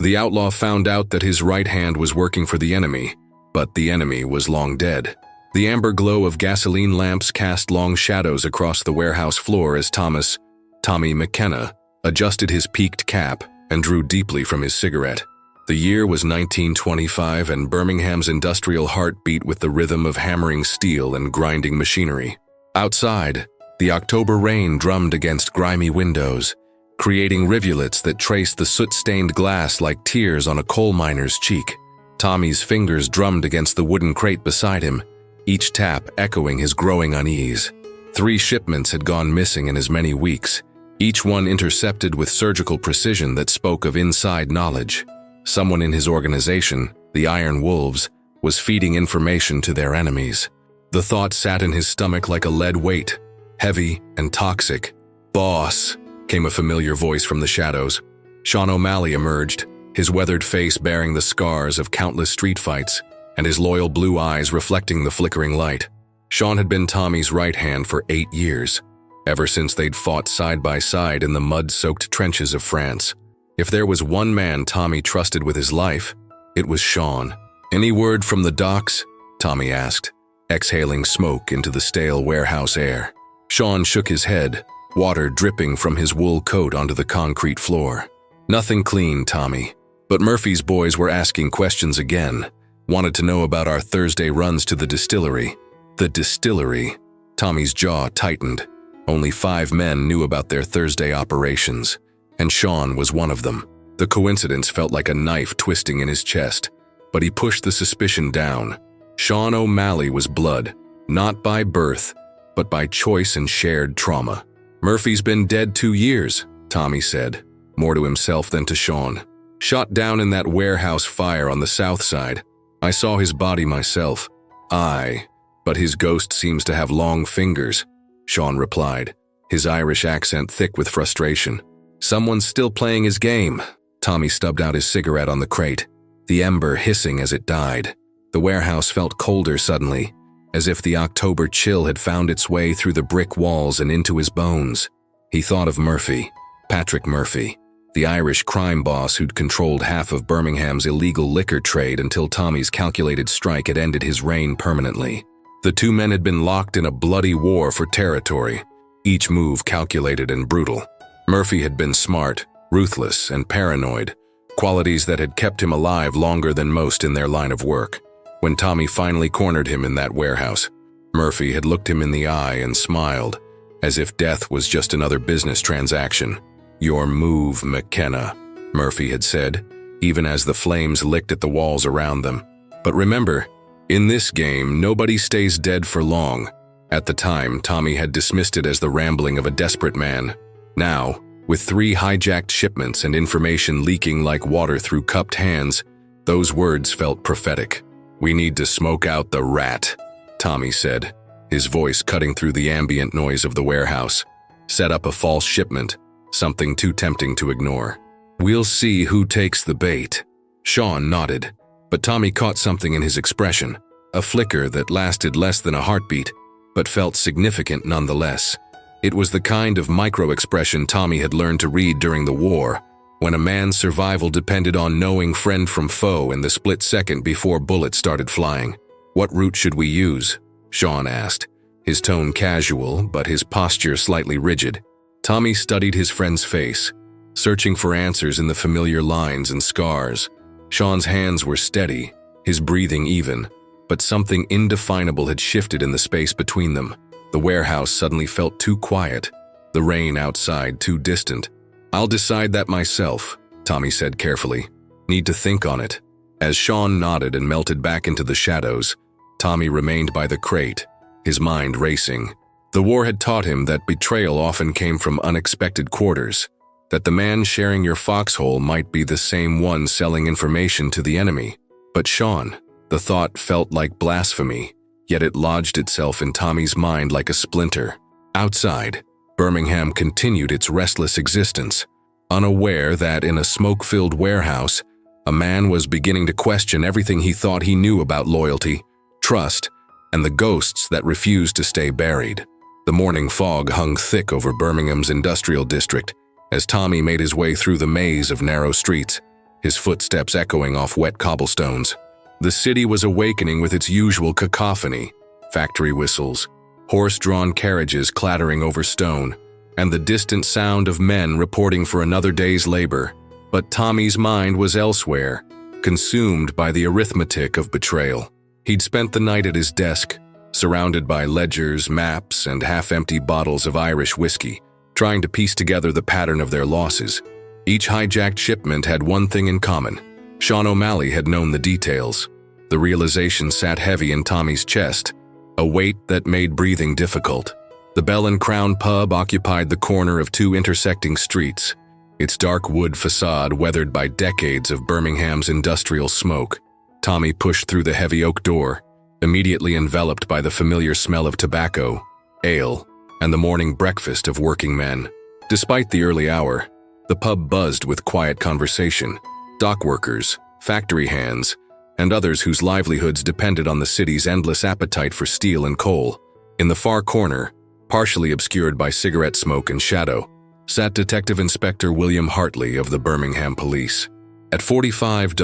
The outlaw found out that his right hand was working for the enemy, but the enemy was long dead. The amber glow of gasoline lamps cast long shadows across the warehouse floor as Tommy McKenna, adjusted his peaked cap and drew deeply from his cigarette. The year was 1925, and Birmingham's industrial heart beat with the rhythm of hammering steel and grinding machinery. Outside, the October rain drummed against grimy windows, creating rivulets that traced the soot-stained glass like tears on a coal miner's cheek. Tommy's fingers drummed against the wooden crate beside him, each tap echoing his growing unease. 3 shipments had gone missing in as many weeks, each one intercepted with surgical precision that spoke of inside knowledge. Someone in his organization, the Iron Wolves, was feeding information to their enemies. The thought sat in his stomach like a lead weight, heavy and toxic. "Boss," came a familiar voice from the shadows. Sean O'Malley emerged, his weathered face bearing the scars of countless street fights, and his loyal blue eyes reflecting the flickering light. Sean had been Tommy's right hand for 8 years, ever since they'd fought side by side in the mud-soaked trenches of France. If there was one man Tommy trusted with his life, it was Sean. "Any word from the docks?" Tommy asked, exhaling smoke into the stale warehouse air. Sean shook his head, water dripping from his wool coat onto the concrete floor. "Nothing clean, Tommy. But Murphy's boys were asking questions again. Wanted to know about our Thursday runs to the distillery." The distillery? Tommy's jaw tightened. Only 5 men knew about their Thursday operations, and Sean was one of them. The coincidence felt like a knife twisting in his chest, but he pushed the suspicion down. Sean O'Malley was blood, not by birth, but by choice and shared trauma. "Murphy's been dead 2 years, Tommy said, more to himself than to Sean. "Shot down in that warehouse fire on the south side. I saw his body myself." "Aye, but his ghost seems to have long fingers," Sean replied, his Irish accent thick with frustration. "Someone's still playing his game." Tommy stubbed out his cigarette on the crate, the ember hissing as it died. The warehouse felt colder suddenly, as if the October chill had found its way through the brick walls and into his bones. He thought of Murphy, Patrick Murphy, the Irish crime boss who'd controlled half of Birmingham's illegal liquor trade until Tommy's calculated strike had ended his reign permanently. The 2 men had been locked in a bloody war for territory, each move calculated and brutal. Murphy had been smart, ruthless, and paranoid, qualities that had kept him alive longer than most in their line of work. When Tommy finally cornered him in that warehouse, Murphy had looked him in the eye and smiled, as if death was just another business transaction. "Your move, McKenna," Murphy had said, even as the flames licked at the walls around them. But remember, in this game, nobody stays dead for long. At the time, Tommy had dismissed it as the rambling of a desperate man. Now, with 3 hijacked shipments and information leaking like water through cupped hands, those words felt prophetic. "We need to smoke out the rat," Tommy said, his voice cutting through the ambient noise of the warehouse. "Set up a false shipment, something too tempting to ignore. We'll see who takes the bait." Sean nodded, but Tommy caught something in his expression, a flicker that lasted less than a heartbeat, but felt significant nonetheless. It was the kind of micro-expression Tommy had learned to read during the war, when a man's survival depended on knowing friend from foe in the split second before bullets started flying. "What route should we use?" Sean asked, his tone casual but his posture slightly rigid. Tommy studied his friend's face, searching for answers in the familiar lines and scars. Sean's hands were steady, his breathing even, but something indefinable had shifted in the space between them. The warehouse suddenly felt too quiet, the rain outside too distant. "I'll decide that myself," Tommy said carefully. "Need to think on it." As Sean nodded and melted back into the shadows, Tommy remained by the crate, his mind racing. The war had taught him that betrayal often came from unexpected quarters, that the man sharing your foxhole might be the same one selling information to the enemy. But Sean, the thought felt like blasphemy, yet it lodged itself in Tommy's mind like a splinter. Outside, Birmingham continued its restless existence, unaware that in a smoke-filled warehouse, a man was beginning to question everything he thought he knew about loyalty, trust, and the ghosts that refused to stay buried. The morning fog hung thick over Birmingham's industrial district as Tommy made his way through the maze of narrow streets. his footsteps echoing off wet cobblestones. The city was awakening with its usual cacophony: factory whistles, horse-drawn carriages clattering over stone, and the distant sound of men reporting for another day's labor. But Tommy's mind was elsewhere, consumed by the arithmetic of betrayal. He'd spent the night at his desk, surrounded by ledgers, maps, and half-empty bottles of Irish whiskey, trying to piece together the pattern of their losses. Each hijacked shipment had one thing in common: Sean O'Malley had known the details. The realization sat heavy in Tommy's chest, a weight that made breathing difficult. The Bell and Crown pub occupied the corner of two intersecting streets, its dark wood facade weathered by decades of Birmingham's industrial smoke. Tommy pushed through the heavy oak door, immediately enveloped by the familiar smell of tobacco, ale, and the morning breakfast of working men. Despite the early hour, the pub buzzed with quiet conversation: dock workers, factory hands, and others whose livelihoods depended on the city's endless appetite for steel and coal. In the far corner, partially obscured by cigarette smoke and shadow, sat Detective Inspector William Hartley of the Birmingham Police. At 45,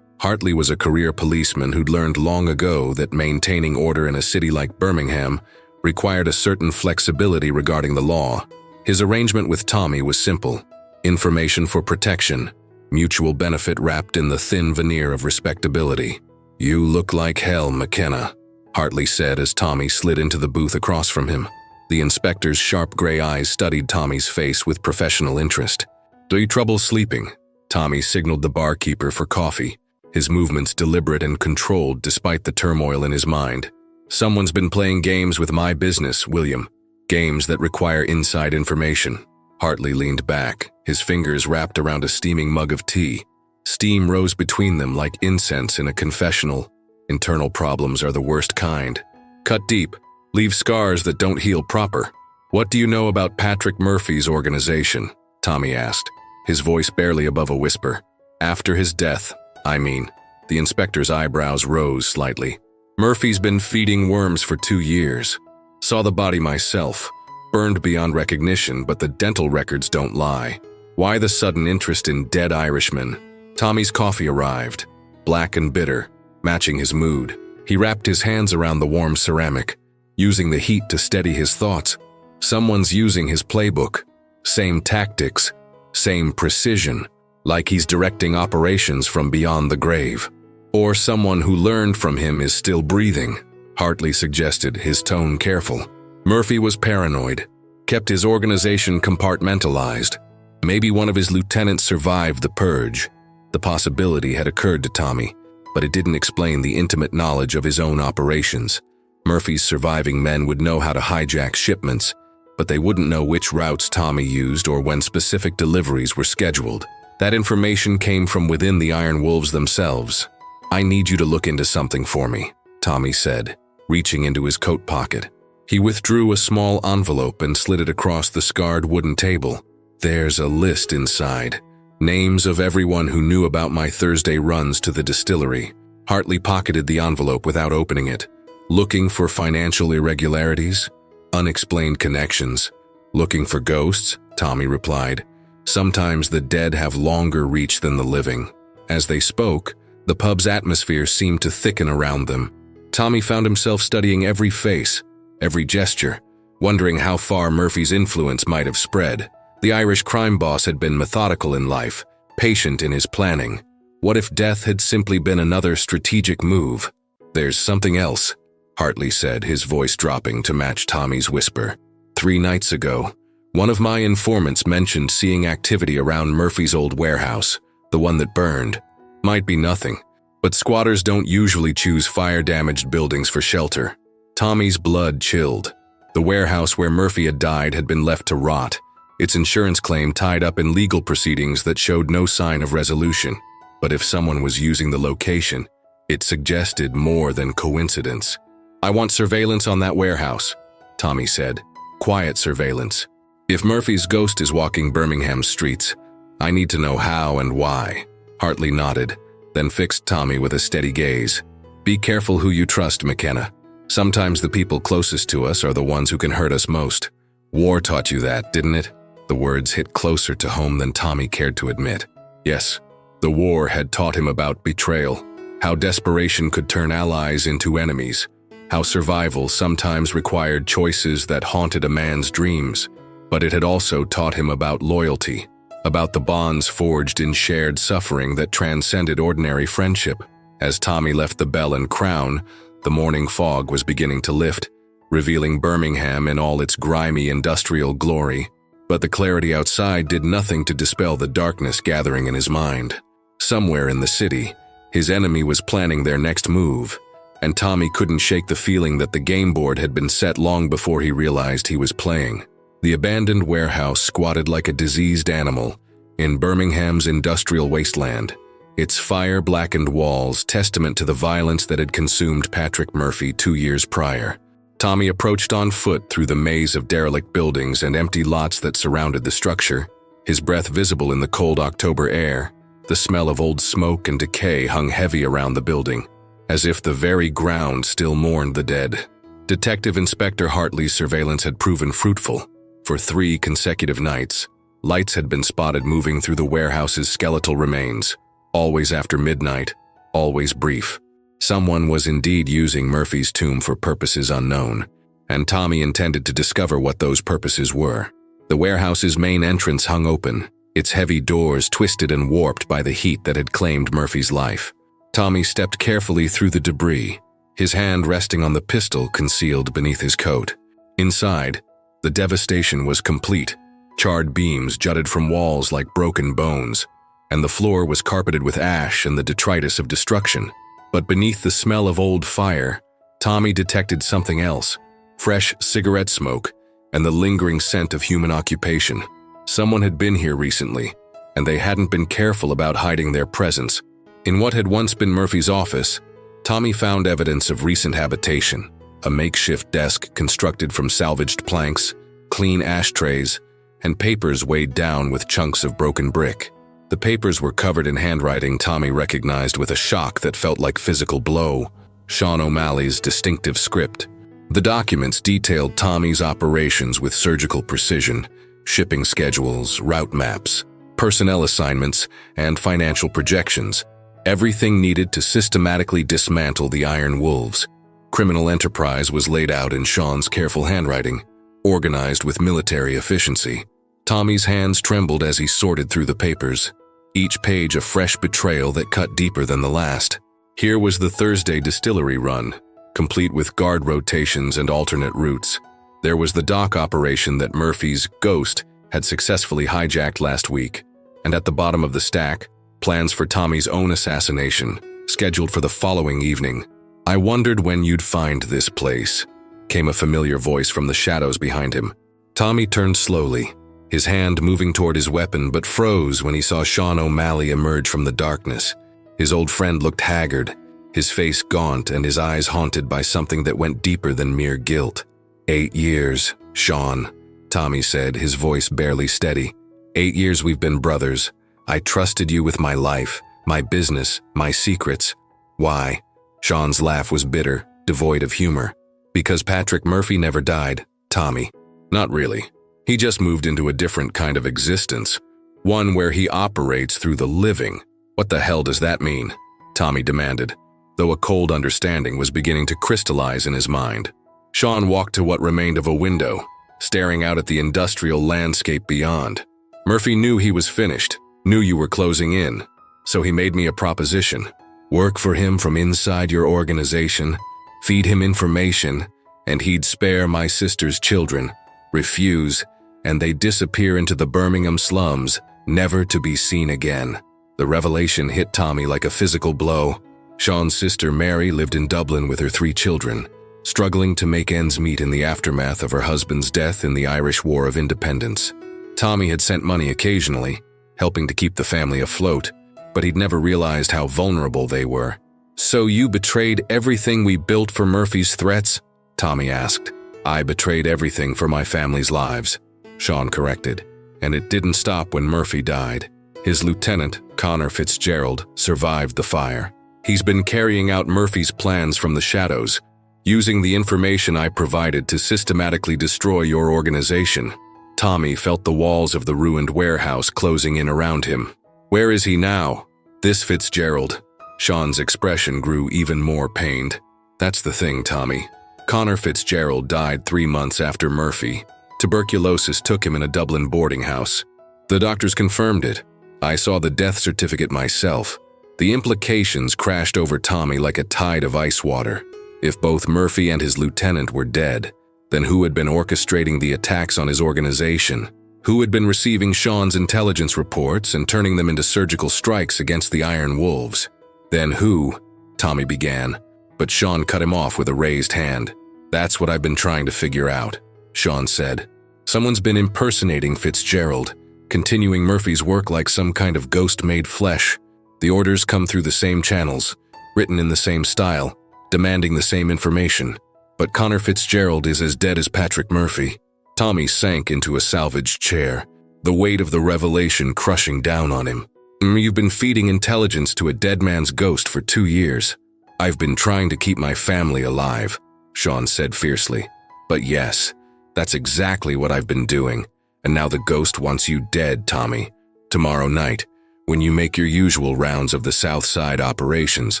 Hartley was a career policeman who'd learned long ago that maintaining order in a city like Birmingham required a certain flexibility regarding the law. His arrangement with Tommy was simple: information for protection, mutual benefit wrapped in the thin veneer of respectability. "You look like hell, McKenna," Hartley said as Tommy slid into the booth across from him. The inspector's sharp gray eyes studied Tommy's face with professional interest. "Do you trouble sleeping?" Tommy signaled the barkeeper for coffee, his movements deliberate and controlled despite the turmoil in his mind. "Someone's been playing games with my business, William. Games that require inside information." Hartley leaned back, his fingers wrapped around a steaming mug of tea. Steam rose between them like incense in a confessional. Internal problems are the worst kind. "Cut deep, leave scars that don't heal proper." "What do you know about Patrick Murphy's organization?" Tommy asked, his voice barely above a whisper. "After his death, I mean." The inspector's eyebrows rose slightly. "Murphy's been feeding worms for 2 years. Saw the body myself. Burned beyond recognition, but the dental records don't lie. Why the sudden interest in dead Irishmen?" Tommy's coffee arrived, black and bitter, matching his mood. He wrapped his hands around the warm ceramic, using the heat to steady his thoughts. Someone's using his playbook. Same tactics, same precision, like he's directing operations from beyond the grave. Or someone who learned from him is still breathing, Hartley suggested, his tone careful. Murphy was paranoid, kept his organization compartmentalized. Maybe one of his lieutenants survived the purge. The possibility had occurred to Tommy, but it didn't explain the intimate knowledge of his own operations. Murphy's surviving men would know how to hijack shipments, but they wouldn't know which routes Tommy used or when specific deliveries were scheduled. That information came from within the Iron Wolves themselves. "I need you to look into something for me," Tommy said, reaching into his coat pocket. He withdrew a small envelope and slid it across the scarred wooden table. "There's a list inside. Names of everyone who knew about my Thursday runs to the distillery." Hartley pocketed the envelope without opening it. "Looking for financial irregularities? Unexplained connections? Looking for ghosts?" Tommy replied. "Sometimes the dead have longer reach than the living." As they spoke, the pub's atmosphere seemed to thicken around them. Tommy found himself studying every face, every gesture, wondering how far Murphy's influence might have spread. The Irish crime boss had been methodical in life, patient in his planning. What if death had simply been another strategic move? "There's something else," Hartley said, his voice dropping to match Tommy's whisper. 3 nights ago, one of my informants mentioned seeing activity around Murphy's old warehouse, the one that burned. Might be nothing, but squatters don't usually choose fire-damaged buildings for shelter. Tommy's blood chilled. The warehouse where Murphy had died had been left to rot, its insurance claim tied up in legal proceedings that showed no sign of resolution. But if someone was using the location, it suggested more than coincidence. "I want surveillance on that warehouse," Tommy said. "Quiet surveillance. If Murphy's ghost is walking Birmingham's streets, I need to know how and why." Hartley nodded, then fixed Tommy with a steady gaze. "Be careful who you trust, McKenna. Sometimes the people closest to us are the ones who can hurt us most. War taught you that, didn't it?" The words hit closer to home than Tommy cared to admit. "Yes, The war had taught him about betrayal, how desperation could turn allies into enemies, how survival sometimes required choices that haunted a man's dreams. But it had also taught him about loyalty, about the bonds forged in shared suffering that transcended ordinary friendship. As Tommy left the Bell and Crown, the morning fog was beginning to lift, revealing Birmingham in all its grimy industrial glory. But the clarity outside did nothing to dispel the darkness gathering in his mind. Somewhere in the city, his enemy was planning their next move, and Tommy couldn't shake the feeling that the game board had been set long before he realized he was playing. The abandoned warehouse squatted like a diseased animal in Birmingham's industrial wasteland, its fire-blackened walls testament to the violence that had consumed Patrick Murphy 2 years prior. Tommy approached on foot through the maze of derelict buildings and empty lots that surrounded the structure, his breath visible in the cold October air. The smell of old smoke and decay hung heavy around the building, as if the very ground still mourned the dead. Detective Inspector Hartley's surveillance had proven fruitful. For 3 consecutive nights, lights had been spotted moving through the warehouse's skeletal remains, always after midnight, always brief. Someone was indeed using Murphy's tomb for purposes unknown, and Tommy intended to discover what those purposes were. The warehouse's main entrance hung open, its heavy doors twisted and warped by the heat that had claimed Murphy's life. Tommy stepped carefully through the debris, his hand resting on the pistol concealed beneath his coat. Inside, the devastation was complete. Charred beams jutted from walls like broken bones, and the floor was carpeted with ash and the detritus of destruction. But beneath the smell of old fire, Tommy detected something else: fresh cigarette smoke and the lingering scent of human occupation. Someone had been here recently, and they hadn't been careful about hiding their presence. In what had once been Murphy's office, Tommy found evidence of recent habitation: a makeshift desk constructed from salvaged planks, clean ashtrays, and papers weighed down with chunks of broken brick. The papers were covered in handwriting Tommy recognized with a shock that felt like physical blow: Sean O'Malley's distinctive script. The documents detailed Tommy's operations with surgical precision: shipping schedules, route maps, personnel assignments, and financial projections. Everything needed to systematically dismantle the Iron Wolves. Criminal enterprise was laid out in Sean's careful handwriting, organized with military efficiency. Tommy's hands trembled as he sorted through the papers, each page a fresh betrayal that cut deeper than the last. Here was the Thursday distillery run, complete with guard rotations and alternate routes. There was the dock operation that Murphy's ghost had successfully hijacked last week, and at the bottom of the stack, plans for Tommy's own assassination, scheduled for the following evening. "I wondered when you'd find this place," came a familiar voice from the shadows behind him. Tommy turned slowly, his hand moving toward his weapon, but froze when he saw Sean O'Malley emerge from the darkness. His old friend looked haggard, his face gaunt and his eyes haunted by something that went deeper than mere guilt. 8 years, Sean," Tommy said, his voice barely steady. 8 years we've been brothers. I trusted you with my life, my business, my secrets. Why?" Sean's laugh was bitter, devoid of humor. "Because Patrick Murphy never died, Tommy." "Not really. He just moved into a different kind of existence, one where he operates through the living." "What the hell does that mean?" Tommy demanded, though a cold understanding was beginning to crystallize in his mind. Sean walked to what remained of a window, staring out at the industrial landscape beyond. "Murphy knew he was finished, knew you were closing in, so he made me a proposition. Work for him from inside your organization, feed him information, and he'd spare my sister's children. Refuse, and they disappear into the Birmingham slums, never to be seen again." The revelation hit Tommy like a physical blow. Sean's sister Mary lived in Dublin with her 3 children, struggling to make ends meet in the aftermath of her husband's death in the Irish War of Independence. Tommy had sent money occasionally, helping to keep the family afloat, but he'd never realized how vulnerable they were. "So you betrayed everything we built for Murphy's threats?" Tommy asked. "I betrayed everything for my family's lives," Sean corrected, "and it didn't stop when Murphy died. His lieutenant, Connor Fitzgerald, survived the fire. He's been carrying out Murphy's plans from the shadows, using the information I provided to systematically destroy your organization." Tommy felt the walls of the ruined warehouse closing in around him. "Where is he now?" This Fitzgerald. Sean's expression grew even more pained. That's the thing, Tommy. Connor Fitzgerald died 3 months after Murphy. Tuberculosis took him in a Dublin boarding house. The doctors confirmed it. I saw the death certificate myself. The implications crashed over Tommy like a tide of ice water. If both Murphy and his lieutenant were dead, then who had been orchestrating the attacks on his organization? Who had been receiving Sean's intelligence reports and turning them into surgical strikes against the Iron Wolves? Then who? Tommy began, but Sean cut him off with a raised hand. That's what I've been trying to figure out, Sean said. Someone's been impersonating Fitzgerald, continuing Murphy's work like some kind of ghost made flesh. The orders come through the same channels, written in the same style, demanding the same information. But Connor Fitzgerald is as dead as Patrick Murphy. Tommy sank into a salvaged chair, the weight of the revelation crushing down on him. You've been feeding intelligence to a dead man's ghost for 2 years. I've been trying to keep my family alive, Sean said fiercely. But yes, that's exactly what I've been doing. And now the ghost wants you dead, Tommy. Tomorrow night, when you make your usual rounds of the South Side operations,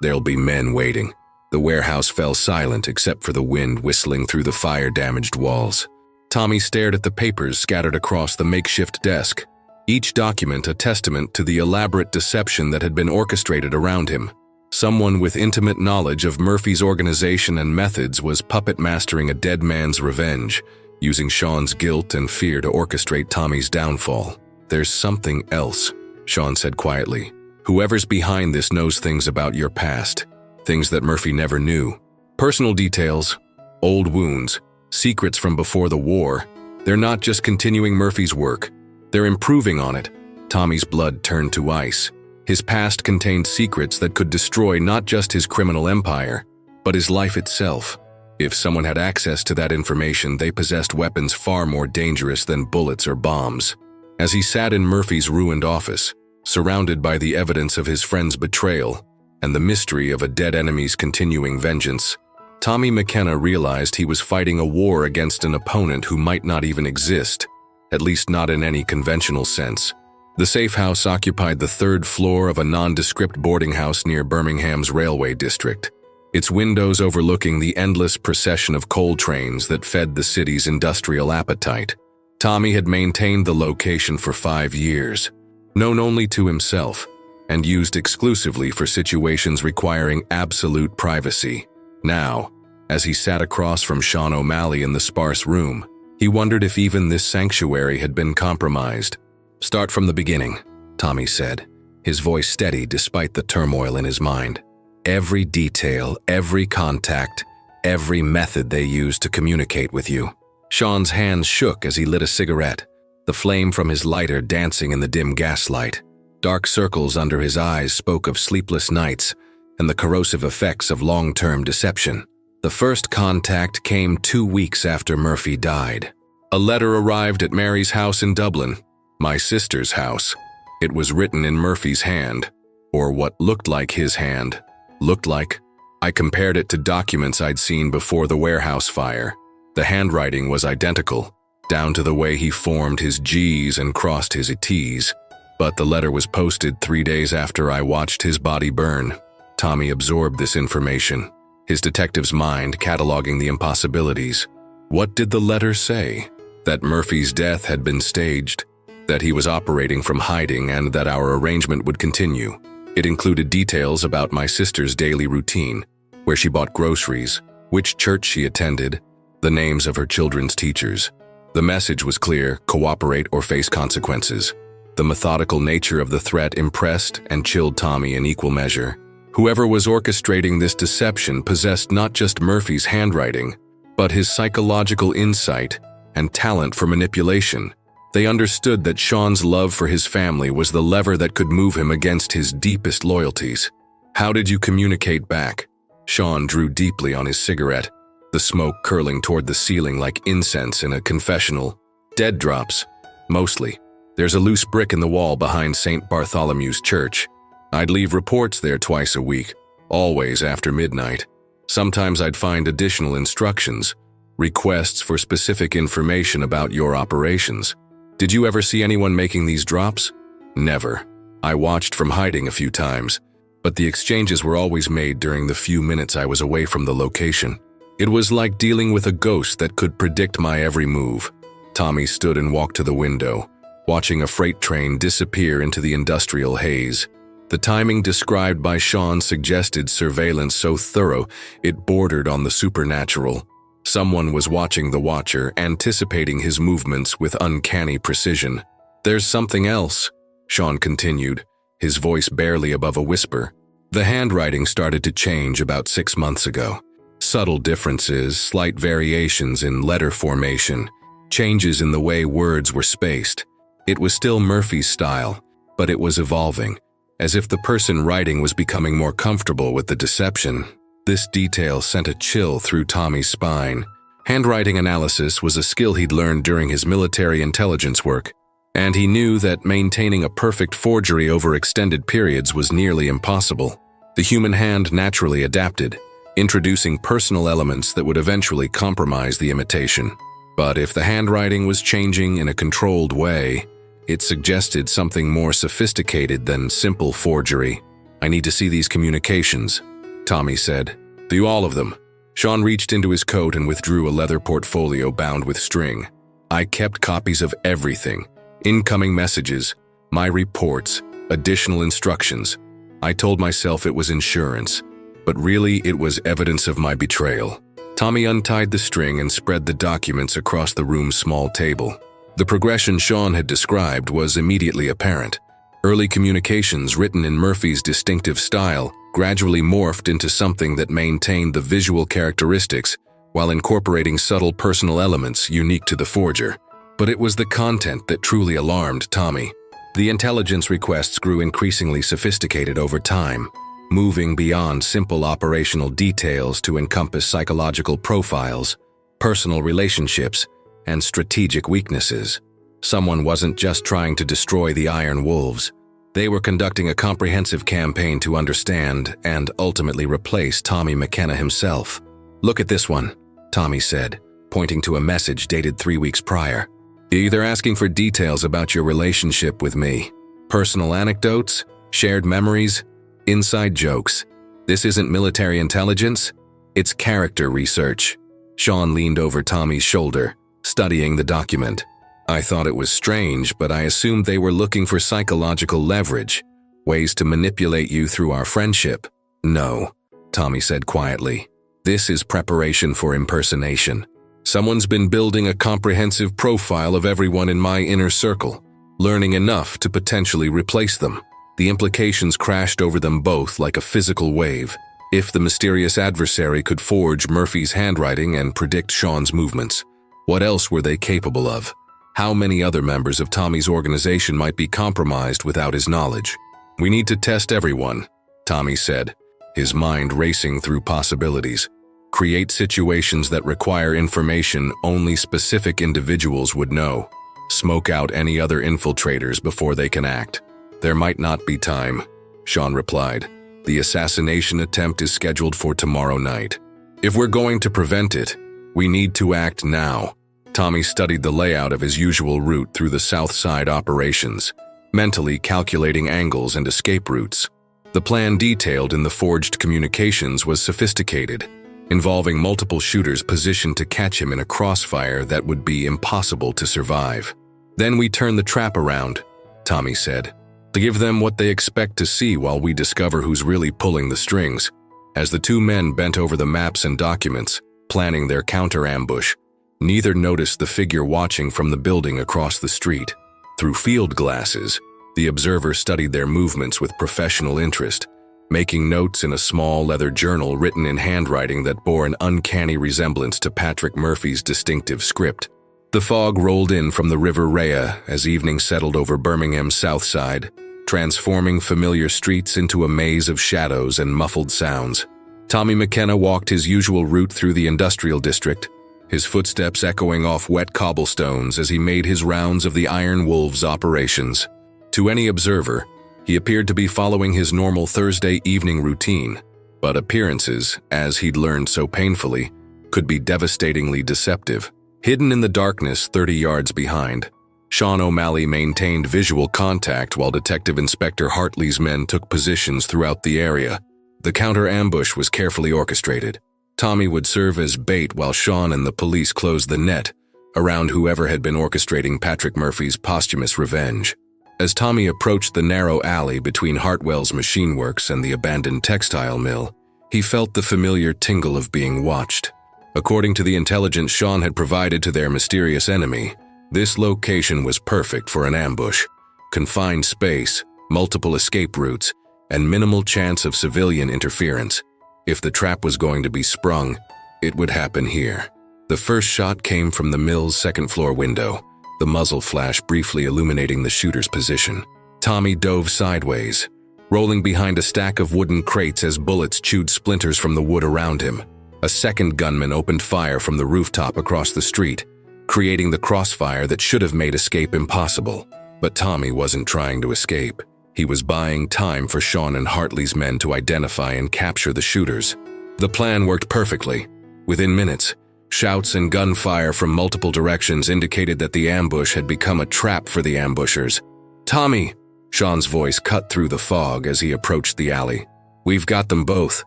there'll be men waiting. The warehouse fell silent except for the wind whistling through the fire-damaged walls. Tommy stared at the papers scattered across the makeshift desk, each document a testament to the elaborate deception that had been orchestrated around him. Someone with intimate knowledge of Murphy's organization and methods was puppet mastering a dead man's revenge, using Sean's guilt and fear to orchestrate Tommy's downfall. There's something else, Sean said quietly. Whoever's behind this knows things about your past, things that Murphy never knew. Personal details, old wounds, secrets from before the war. They're not just continuing Murphy's work, they're improving on it. Tommy's blood turned to ice. His past contained secrets that could destroy not just his criminal empire, but his life itself. If someone had access to that information, they possessed weapons far more dangerous than bullets or bombs. As he sat in Murphy's ruined office, surrounded by the evidence of his friend's betrayal and the mystery of a dead enemy's continuing vengeance, Tommy McKenna realized he was fighting a war against an opponent who might not even exist, at least not in any conventional sense. The safe house occupied the 3rd floor of a nondescript boarding house near Birmingham's railway district, its windows overlooking the endless procession of coal trains that fed the city's industrial appetite. Tommy had maintained the location for 5 years, known only to himself, and used exclusively for situations requiring absolute privacy. Now, as he sat across from Sean O'Malley in the sparse room, he wondered if even this sanctuary had been compromised. Start from the beginning, Tommy said, his voice steady despite the turmoil in his mind. Every detail, every contact, every method they used to communicate with you. Sean's hands shook as he lit a cigarette, the flame from his lighter dancing in the dim gaslight. Dark circles under his eyes spoke of sleepless nights and the corrosive effects of long-term deception. The first contact came 2 weeks after Murphy died. A letter arrived at Mary's house in Dublin, my sister's house. It was written in Murphy's hand, or what looked like his hand. Looked like? I compared it to documents I'd seen before the warehouse fire. The handwriting was identical, down to the way he formed his G's and crossed his T's. But the letter was posted 3 days after I watched his body burn. Tommy absorbed this information, his detective's mind cataloging the impossibilities. What did the letter say? That Murphy's death had been staged, that he was operating from hiding, and that our arrangement would continue. It included details about my sister's daily routine, where she bought groceries, which church she attended, the names of her children's teachers. The message was clear: cooperate or face consequences. The methodical nature of the threat impressed and chilled Tommy in equal measure. Whoever was orchestrating this deception possessed not just Murphy's handwriting, but his psychological insight and talent for manipulation. They understood that Sean's love for his family was the lever that could move him against his deepest loyalties. How did you communicate back? Sean drew deeply on his cigarette, the smoke curling toward the ceiling like incense in a confessional. Dead drops, mostly. There's a loose brick in the wall behind St. Bartholomew's Church. I'd leave reports there twice a week, always after midnight. Sometimes I'd find additional instructions, requests for specific information about your operations. Did you ever see anyone making these drops? Never. I watched from hiding a few times, but the exchanges were always made during the few minutes I was away from the location. It was like dealing with a ghost that could predict my every move. Tommy stood and walked to the window, watching a freight train disappear into the industrial haze. The timing described by Sean suggested surveillance so thorough it bordered on the supernatural. Someone was watching the watcher, anticipating his movements with uncanny precision. "There's something else," Sean continued, his voice barely above a whisper. "The handwriting started to change about 6 months ago. Subtle differences, slight variations in letter formation, changes in the way words were spaced. It was still Murphy's style, but it was evolving, as if the person writing was becoming more comfortable with the deception." This detail sent a chill through Tommy's spine. Handwriting analysis was a skill he'd learned during his military intelligence work, and he knew that maintaining a perfect forgery over extended periods was nearly impossible. The human hand naturally adapted, introducing personal elements that would eventually compromise the imitation. But if the handwriting was changing in a controlled way, it suggested something more sophisticated than simple forgery. "I need to see these communications," Tommy said. "Do all of them." Sean reached into his coat and withdrew a leather portfolio bound with string. "I kept copies of everything. Incoming messages, my reports, additional instructions. I told myself it was insurance, but really it was evidence of my betrayal." Tommy untied the string and spread the documents across the room's small table. The progression Sean had described was immediately apparent. Early communications written in Murphy's distinctive style gradually morphed into something that maintained the visual characteristics while incorporating subtle personal elements unique to the forger. But it was the content that truly alarmed Tommy. The intelligence requests grew increasingly sophisticated over time, moving beyond simple operational details to encompass psychological profiles, personal relationships, and strategic weaknesses. Someone wasn't just trying to destroy the Iron Wolves. They were conducting a comprehensive campaign to understand and ultimately replace Tommy McKenna himself. "Look at this one," Tommy said, pointing to a message dated 3 weeks prior. "Either asking for details about your relationship with me, personal anecdotes, shared memories, inside jokes. This isn't military intelligence, it's character research." Sean leaned over Tommy's shoulder, studying the document. "I thought it was strange, but I assumed they were looking for psychological leverage, ways to manipulate you through our friendship." "No," Tommy said quietly. "This is preparation for impersonation. Someone's been building a comprehensive profile of everyone in my inner circle, learning enough to potentially replace them." The implications crashed over them both like a physical wave. If the mysterious adversary could forge Murphy's handwriting and predict Sean's movements, what else were they capable of? How many other members of Tommy's organization might be compromised without his knowledge? "We need to test everyone," Tommy said, his mind racing through possibilities. "Create situations that require information only specific individuals would know. Smoke out any other infiltrators before they can act." "There might not be time," Sean replied. "The assassination attempt is scheduled for tomorrow night. If we're going to prevent it, we need to act now." Tommy studied the layout of his usual route through the South Side operations, mentally calculating angles and escape routes. The plan detailed in the forged communications was sophisticated, involving multiple shooters positioned to catch him in a crossfire that would be impossible to survive. "Then we turn the trap around," Tommy said, "to give them what they expect to see while we discover who's really pulling the strings." As the two men bent over the maps and documents, planning their counter-ambush, neither noticed the figure watching from the building across the street. Through field glasses, the observer studied their movements with professional interest, making notes in a small leather journal written in handwriting that bore an uncanny resemblance to Patrick Murphy's distinctive script. The fog rolled in from the River Rhea as evening settled over Birmingham's south side, transforming familiar streets into a maze of shadows and muffled sounds. Tommy McKenna walked his usual route through the industrial district, his footsteps echoing off wet cobblestones as he made his rounds of the Iron Wolves operations. To any observer, he appeared to be following his normal Thursday evening routine, but appearances, as he'd learned so painfully, could be devastatingly deceptive. Hidden in the darkness 30 yards behind, Sean O'Malley maintained visual contact while Detective Inspector Hartley's men took positions throughout the area. The counter-ambush was carefully orchestrated. Tommy would serve as bait while Sean and the police closed the net around whoever had been orchestrating Patrick Murphy's posthumous revenge. As Tommy approached the narrow alley between Hartwell's machine works and the abandoned textile mill, he felt the familiar tingle of being watched. According to the intelligence Sean had provided to their mysterious enemy, this location was perfect for an ambush. Confined space, multiple escape routes, and minimal chance of civilian interference. If the trap was going to be sprung, it would happen here. The first shot came from the mill's second-floor window, the muzzle flash briefly illuminating the shooter's position. Tommy dove sideways, rolling behind a stack of wooden crates as bullets chewed splinters from the wood around him. A second gunman opened fire from the rooftop across the street, creating the crossfire that should have made escape impossible. But Tommy wasn't trying to escape. He was buying time for Sean and Hartley's men to identify and capture the shooters. The plan worked perfectly. Within minutes, shouts and gunfire from multiple directions indicated that the ambush had become a trap for the ambushers. "Tommy!" Sean's voice cut through the fog as he approached the alley. "We've got them both.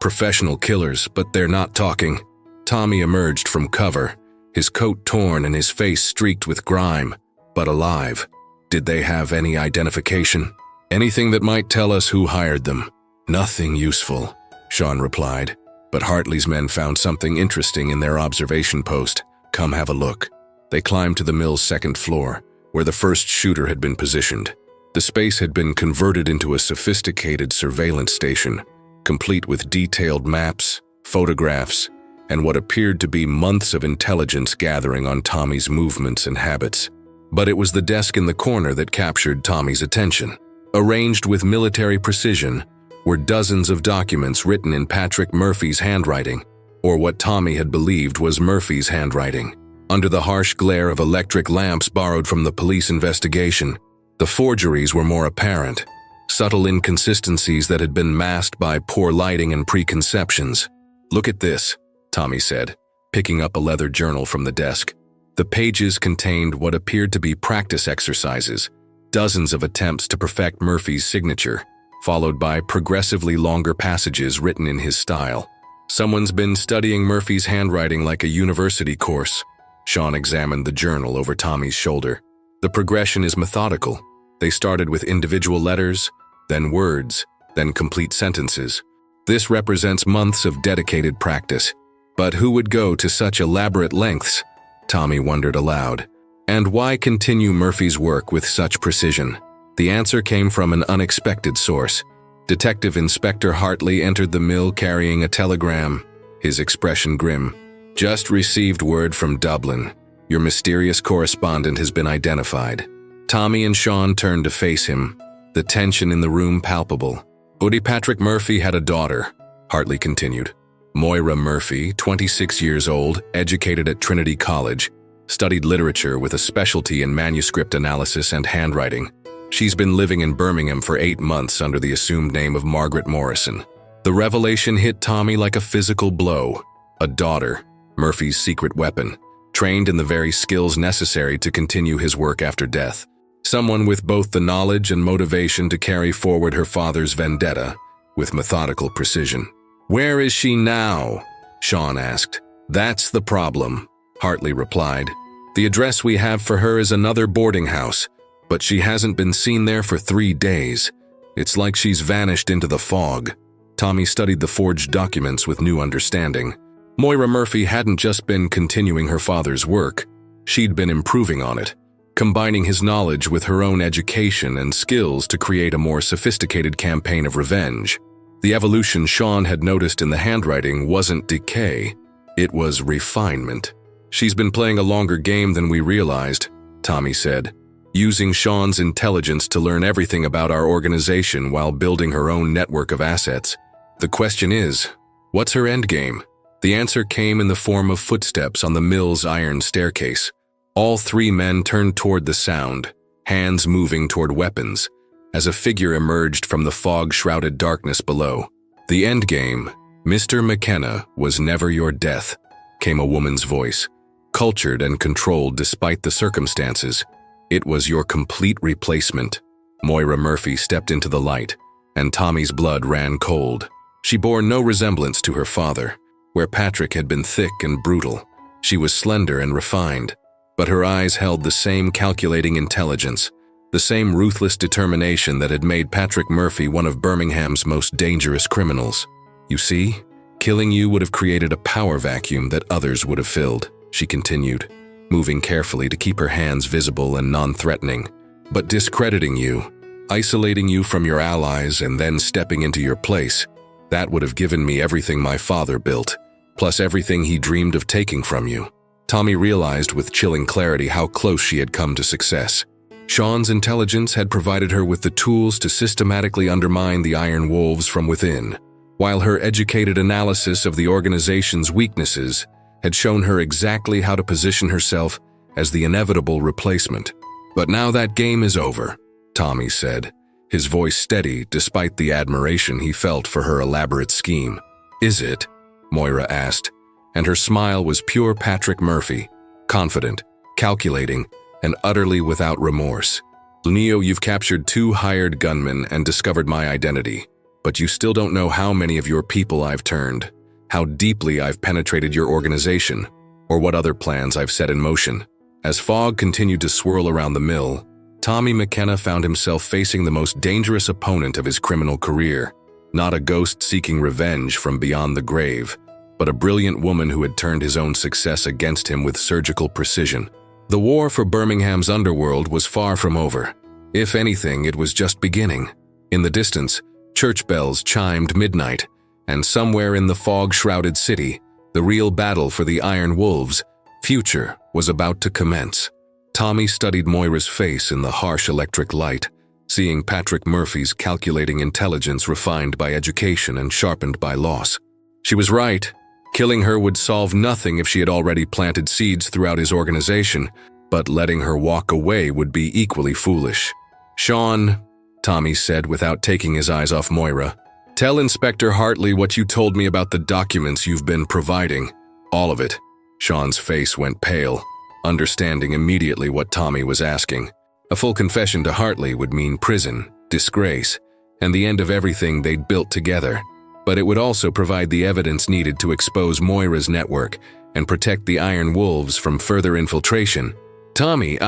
Professional killers, but they're not talking." Tommy emerged from cover, his coat torn and his face streaked with grime, but alive. "Did they have any identification? Anything that might tell us who hired them?" "Nothing useful," Sean replied, but Hartley's men found something interesting in their observation post. "Come have a look." They climbed to the mill's second floor, where the first shooter had been positioned. The space had been converted into a sophisticated surveillance station, complete with detailed maps, photographs, and what appeared to be months of intelligence gathering on Tommy's movements and habits. But it was the desk in the corner that captured Tommy's attention. Arranged with military precision were dozens of documents written in Patrick Murphy's handwriting, or what Tommy had believed was Murphy's handwriting. Under the harsh glare of electric lamps borrowed from the police investigation, the forgeries were more apparent, subtle inconsistencies that had been masked by poor lighting and preconceptions. "Look at this," Tommy said, picking up a leather journal from the desk. The pages contained what appeared to be practice exercises, dozens of attempts to perfect Murphy's signature, followed by progressively longer passages written in his style. "Someone's been studying Murphy's handwriting like a university course." Sean examined the journal over Tommy's shoulder. "The progression is methodical. They started with individual letters, then words, then complete sentences. This represents months of dedicated practice. But who would go to such elaborate lengths?" Tommy wondered aloud. "And why continue Murphy's work with such precision?" The answer came from an unexpected source. Detective Inspector Hartley entered the mill carrying a telegram, his expression grim. "Just received word from Dublin. Your mysterious correspondent has been identified." Tommy and Sean turned to face him, the tension in the room palpable. "Udi Patrick Murphy had a daughter," Hartley continued. "Moira Murphy, 26 years old, educated at Trinity College, studied literature with a specialty in manuscript analysis and handwriting. She's been living in Birmingham for 8 months under the assumed name of Margaret Morrison." The revelation hit Tommy like a physical blow. A daughter, Murphy's secret weapon, trained in the very skills necessary to continue his work after death. Someone with both the knowledge and motivation to carry forward her father's vendetta with methodical precision. "Where is she now?" Sean asked. "That's the problem," Hartley replied. "The address we have for her is another boarding house, but she hasn't been seen there for 3 days. It's like she's vanished into the fog." Tommy studied the forged documents with new understanding. Moira Murphy hadn't just been continuing her father's work, she'd been improving on it, combining his knowledge with her own education and skills to create a more sophisticated campaign of revenge. The evolution Sean had noticed in the handwriting wasn't decay, it was refinement. "She's been playing a longer game than we realized," Tommy said, using Sean's intelligence to learn everything about our organization while building her own network of assets. "The question is, what's her endgame?" The answer came in the form of footsteps on the mill's iron staircase. All 3 men turned toward the sound, hands moving toward weapons, as a figure emerged from the fog-shrouded darkness below. "The endgame, Mr. McKenna, was never your death," came a woman's voice, cultured and controlled despite the circumstances. It was your complete replacement. Moira Murphy stepped into the light, and Tommy's blood ran cold. She bore no resemblance to her father, where Patrick had been thick and brutal. She was slender and refined, but her eyes held the same calculating intelligence, the same ruthless determination that had made Patrick Murphy one of Birmingham's most dangerous criminals. You see, killing you would have created a power vacuum that others would have filled, she continued, moving carefully to keep her hands visible and non-threatening. But discrediting you, isolating you from your allies and then stepping into your place, that would have given me everything my father built, plus everything he dreamed of taking from you. Tommy realized with chilling clarity how close she had come to success. Sean's intelligence had provided her with the tools to systematically undermine the Iron Wolves from within, while her educated analysis of the organization's weaknesses had shown her exactly how to position herself as the inevitable replacement. But now that game is over, Tommy said, his voice steady despite the admiration he felt for her elaborate scheme. Is it? Moira asked, and her smile was pure Patrick Murphy, confident, calculating, and utterly without remorse. Neo, you've captured 2 hired gunmen and discovered my identity, but you still don't know how many of your people I've turned, how deeply I've penetrated your organization, or what other plans I've set in motion. As fog continued to swirl around the mill, Tommy McKenna found himself facing the most dangerous opponent of his criminal career, not a ghost seeking revenge from beyond the grave, but a brilliant woman who had turned his own success against him with surgical precision. The war for Birmingham's underworld was far from over. If anything, it was just beginning. In the distance, church bells chimed midnight, and somewhere in the fog-shrouded city, the real battle for the Iron Wolves' future was about to commence. Tommy studied Moira's face in the harsh electric light, seeing Patrick Murphy's calculating intelligence refined by education and sharpened by loss. She was right. Killing her would solve nothing if she had already planted seeds throughout his organization, but letting her walk away would be equally foolish. Sean, Tommy said without taking his eyes off Moira, tell Inspector Hartley what you told me about the documents you've been providing. All of it. Sean's face went pale, understanding immediately what Tommy was asking. A full confession to Hartley would mean prison, disgrace, and the end of everything they'd built together. But it would also provide the evidence needed to expose Moira's network and protect the Iron Wolves from further infiltration. Tommy,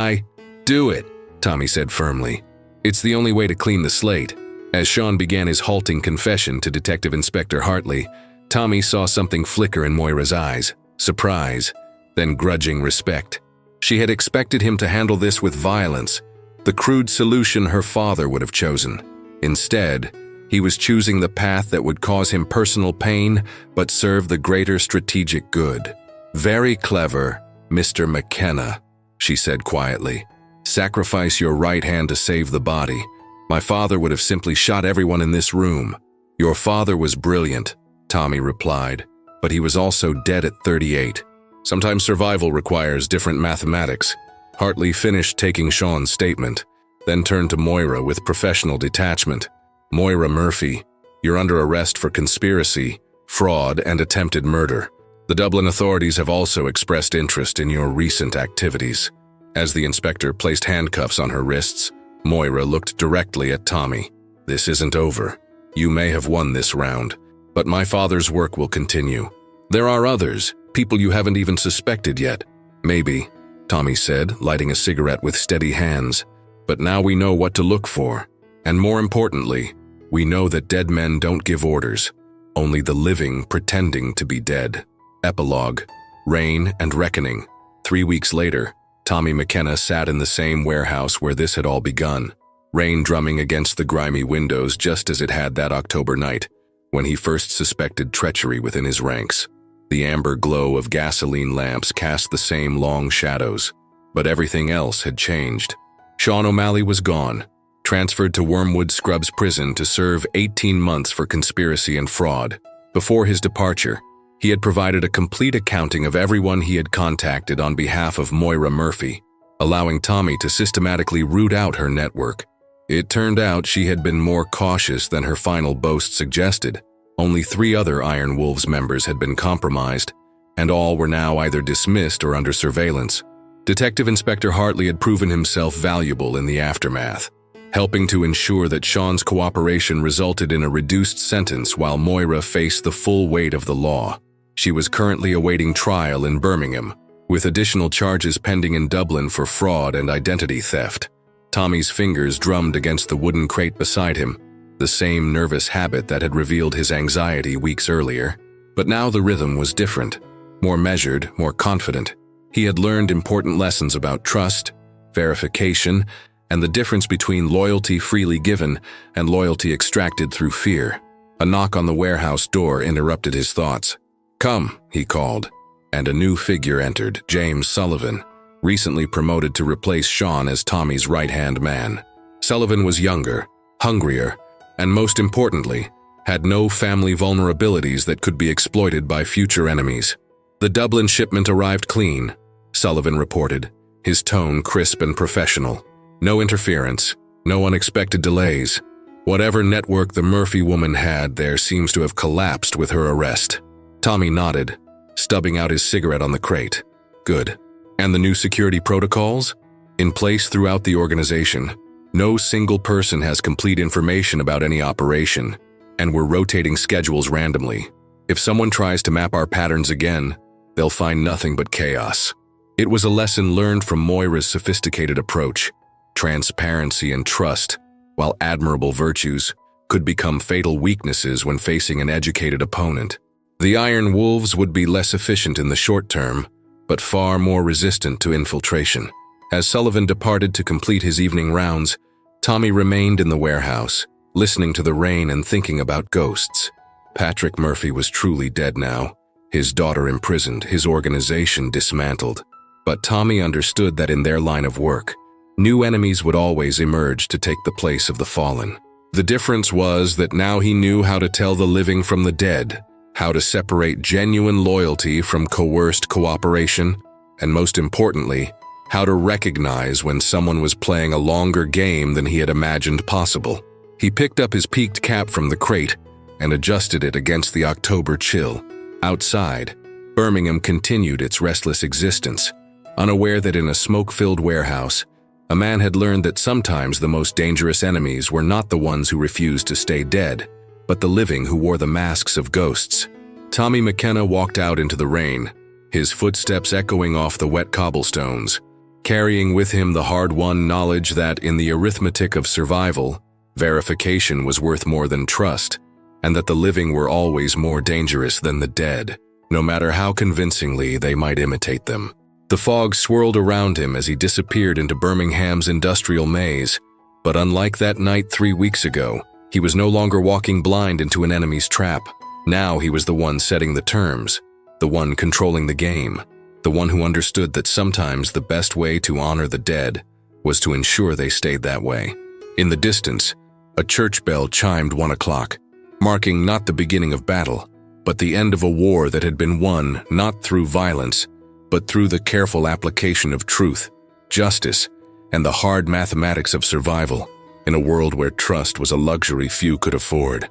do it, Tommy said firmly. It's the only way to clean the slate. As Sean began his halting confession to Detective Inspector Hartley, Tommy saw something flicker in Moira's eyes, surprise, then grudging respect. She had expected him to handle this with violence, the crude solution her father would have chosen. Instead, he was choosing the path that would cause him personal pain but serve the greater strategic good. Very clever, Mr. McKenna, she said quietly. Sacrifice your right hand to save the body. My father would have simply shot everyone in this room. Your father was brilliant, Tommy replied, but he was also dead at 38. Sometimes survival requires different mathematics. Hartley finished taking Sean's statement, then turned to Moira with professional detachment. Moira Murphy, you're under arrest for conspiracy, fraud, and attempted murder. The Dublin authorities have also expressed interest in your recent activities. As the inspector placed handcuffs on her wrists, Moira looked directly at Tommy. This isn't over. You may have won this round, but my father's work will continue. There are others, people you haven't even suspected yet. Maybe, Tommy said, lighting a cigarette with steady hands. But now we know what to look for. And more importantly, we know that dead men don't give orders, only the living pretending to be dead. Epilogue, Rain and Reckoning. 3 weeks later, Tommy McKenna sat in the same warehouse where this had all begun, rain drumming against the grimy windows just as it had that October night, when he first suspected treachery within his ranks. The amber glow of gasoline lamps cast the same long shadows, but everything else had changed. Sean O'Malley was gone, transferred to Wormwood Scrubs Prison to serve 18 months for conspiracy and fraud. Before his departure, he had provided a complete accounting of everyone he had contacted on behalf of Moira Murphy, allowing Tommy to systematically root out her network. It turned out she had been more cautious than her final boast suggested. Only 3 other Iron Wolves members had been compromised, and all were now either dismissed or under surveillance. Detective Inspector Hartley had proven himself valuable in the aftermath, helping to ensure that Sean's cooperation resulted in a reduced sentence while Moira faced the full weight of the law. She was currently awaiting trial in Birmingham, with additional charges pending in Dublin for fraud and identity theft. Tommy's fingers drummed against the wooden crate beside him, the same nervous habit that had revealed his anxiety weeks earlier. But now the rhythm was different, more measured, more confident. He had learned important lessons about trust, verification, and the difference between loyalty freely given and loyalty extracted through fear. A knock on the warehouse door interrupted his thoughts. "Come," he called, and a new figure entered, James Sullivan, recently promoted to replace Sean as Tommy's right-hand man. Sullivan was younger, hungrier, and most importantly, had no family vulnerabilities that could be exploited by future enemies. "The Dublin shipment arrived clean," Sullivan reported, his tone crisp and professional. "No interference, no unexpected delays. Whatever network the Murphy woman had there seems to have collapsed with her arrest." Tommy nodded, stubbing out his cigarette on the crate. "Good. And the new security protocols? In place throughout the organization. No single person has complete information about any operation, and we're rotating schedules randomly. If someone tries to map our patterns again, they'll find nothing but chaos." It was a lesson learned from Moira's sophisticated approach. Transparency and trust, while admirable virtues, could become fatal weaknesses when facing an educated opponent. The Iron Wolves would be less efficient in the short term, but far more resistant to infiltration. As Sullivan departed to complete his evening rounds, Tommy remained in the warehouse, listening to the rain and thinking about ghosts. Patrick Murphy was truly dead now, his daughter imprisoned, his organization dismantled. But Tommy understood that in their line of work, new enemies would always emerge to take the place of the fallen. The difference was that now he knew how to tell the living from the dead, how to separate genuine loyalty from coerced cooperation, and most importantly, how to recognize when someone was playing a longer game than he had imagined possible. He picked up his peaked cap from the crate and adjusted it against the October chill. Outside, Birmingham continued its restless existence, unaware that in a smoke-filled warehouse, a man had learned that sometimes the most dangerous enemies were not the ones who refused to stay dead, but the living who wore the masks of ghosts. Tommy McKenna walked out into the rain, his footsteps echoing off the wet cobblestones, carrying with him the hard-won knowledge that in the arithmetic of survival, verification was worth more than trust, and that the living were always more dangerous than the dead, no matter how convincingly they might imitate them. The fog swirled around him as he disappeared into Birmingham's industrial maze, but unlike that night 3 weeks ago, he was no longer walking blind into an enemy's trap. Now he was the one setting the terms, the one controlling the game, the one who understood that sometimes the best way to honor the dead was to ensure they stayed that way. In the distance, a church bell chimed 1 o'clock, marking not the beginning of battle, but the end of a war that had been won not through violence, but through the careful application of truth, justice, and the hard mathematics of survival, in a world where trust was a luxury few could afford.